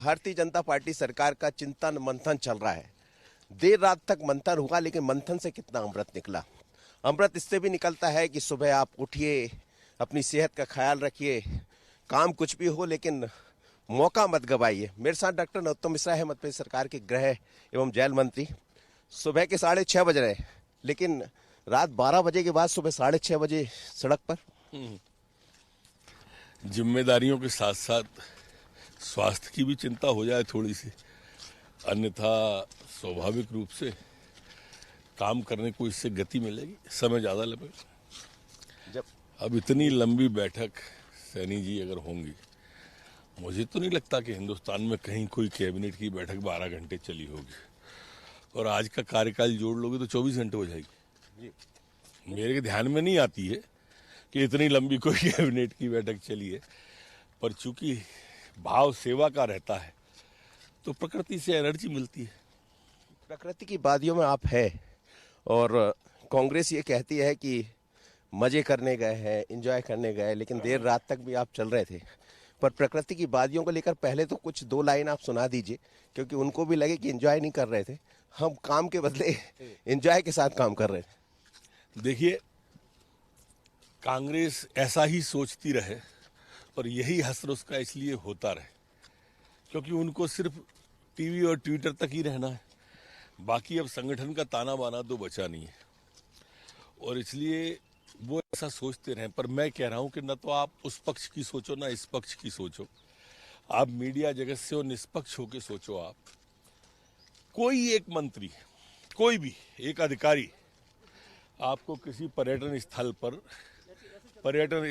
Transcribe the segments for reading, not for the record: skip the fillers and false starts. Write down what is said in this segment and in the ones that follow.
Bharatiya Janata party सरकार का चिंतन मंथन चल रहा है। देर रात तक मंथन हुआ, लेकिन मंथन से कितना अमृत निकला। अमृत इससे भी निकलता है कि सुबह आप उठिए, अपनी सेहत का ख्याल रखिए, काम कुछ भी हो लेकिन मौका मत गवाइए। मेरे साथ डॉक्टर नरोत्तम मिश्रा है, मध्य प्रदेश सरकार के गृह एवं जेल मंत्री। सुबह के 6:30 बज रहे, लेकिन रात 12 बजे के बाद सुबह 6:30 बजे सड़क पर। जिम्मेदारियों के साथ साथ स्वास्थ्य की भी चिंता हो जाए थोड़ी सी, अन्यथा स्वाभाविक रूप से काम करने को इससे गति मिलेगी, समय ज़्यादा लगेगा। जब अब इतनी लंबी बैठक सैनी जी अगर होंगी, मुझे तो नहीं लगता कि हिंदुस्तान में कहीं कोई कैबिनेट की बैठक 12 घंटे चली होगी। और आज का कार्यकाल जोड़ लोगे तो 24 घंटे हो जाएगी। मेरे ध्यान में नहीं आती है कि इतनी लंबी कोई कैबिनेट की बैठक चली है, पर चूंकि भाव सेवा का रहता है तो प्रकृति से एनर्जी मिलती है। प्रकृति की वादियों में आप है, और कांग्रेस ये कहती है कि मजे करने गए हैं, एंजॉय करने गए, लेकिन देर रात तक भी आप चल रहे थे। पर प्रकृति की वादियों को लेकर पहले तो कुछ 2 लाइन आप सुना दीजिए, क्योंकि उनको भी लगे कि एंजॉय नहीं कर रहे थे, हम काम के बदले एंजॉय के साथ काम कर रहे थे। देखिए, कांग्रेस ऐसा ही सोचती रहे और यही हसर उसका इसलिए होता रहे क्योंकि उनको सिर्फ टीवी और ट्विटर तक ही रहना है। बाकी अब संगठन का ताना बाना तो बचा नहीं है, और इसलिए वो ऐसा सोचते रहे। पर मैं कह रहा हूं कि न तो आप उस पक्ष की सोचो ना इस पक्ष की सोचो, आप मीडिया जगत से और निष्पक्ष होकर सोचो। आप कोई एक मंत्री, कोई भी एक अधिकारी आपको किसी पर्यटन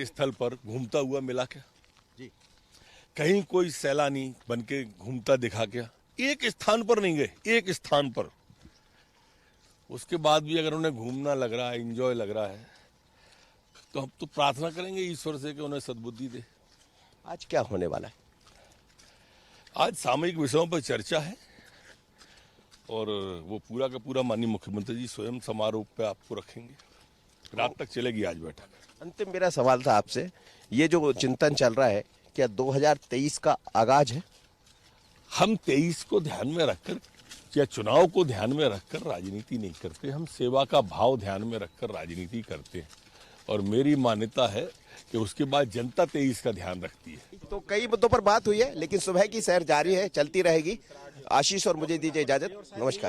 स्थल पर घूमता हुआ मिला क्या? जी, कहीं कोई सैलानी बनके घूमता दिखा क्या? एक स्थान पर नहीं गए, एक स्थान पर। उसके बाद भी अगर उन्हें घूमना लग रहा है, एंजॉय लग रहा है, तो हम तो प्रार्थना करेंगे ईश्वर से कि उन्हें सद्बुद्धि दे। आज क्या होने वाला है? आज सामयिक विषयों पर चर्चा है, और वो पूरा का पूरा माननीय मुख्यमंत्री जी स्वयं समारोह पे आपको रखेंगे। रात तक चलेगी आज बैठक। अंतिम मेरा सवाल था आपसे, ये जो चिंतन चल रहा है, क्या 2023 का आगाज है? हम 23 को ध्यान में रखकर या चुनाव को ध्यान में रखकर राजनीति नहीं करते, हम सेवा का भाव ध्यान में रखकर राजनीति करते हैं। और मेरी मान्यता है कि उसके बाद जनता 23 का ध्यान रखती है। तो कई मुद्दों पर बात हुई है, लेकिन सुबह की सैर जारी है, चलती रहेगी। आशीष और मुझे दीजिए इजाजत, नमस्कार।